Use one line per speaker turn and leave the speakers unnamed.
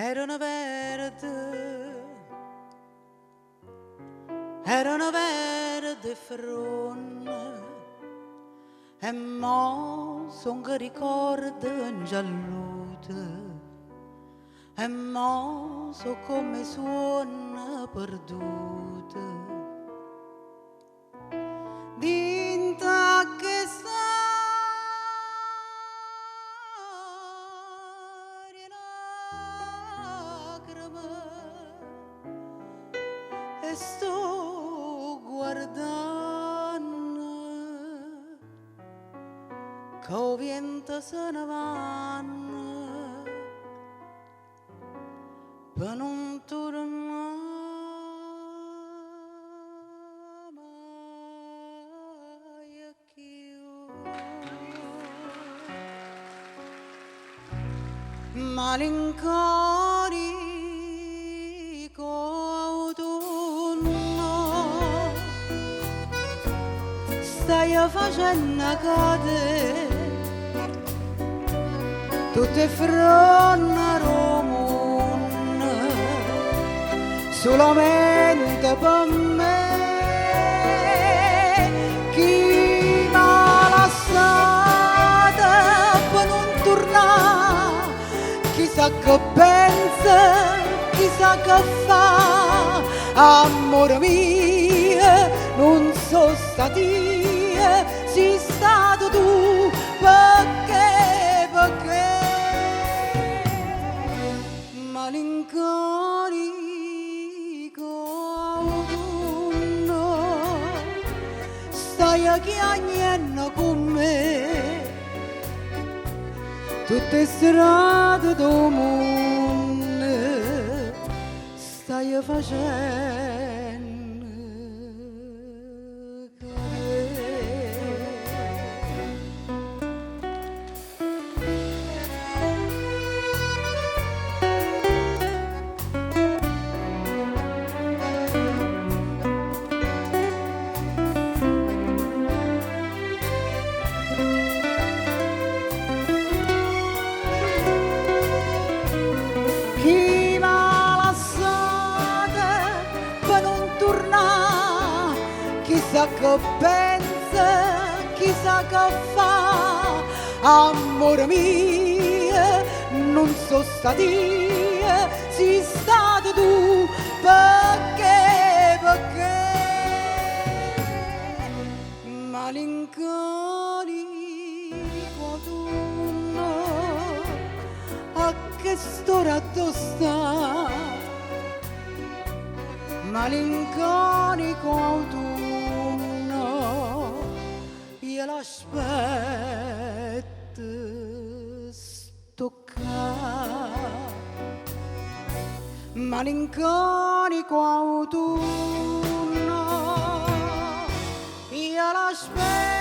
erano verde fronne e mo son che ricordo ingiallute e mo so come suona perdute dinta che storia lacrime e sto guardando che il vento se ne vanno per non tornare mai più. Malinconico autunno stai facendo cadere tutte fronne romune solamente per me chi m'ha lasciata per non tornare chissà che pensa chissà che fa amore mio non so statia sei stato tu perché malinconico autunno stai a chiagnendo con me tutte strade del mondo stai facendo chi m'ha lasciata per non tornare chissà che pensa chissà che fa amore mio non so statia sei stato tu perché malinconico autunno a che storia addossa malinconico autunno io l'aspetto stoccare malinconico autunno io l'aspetto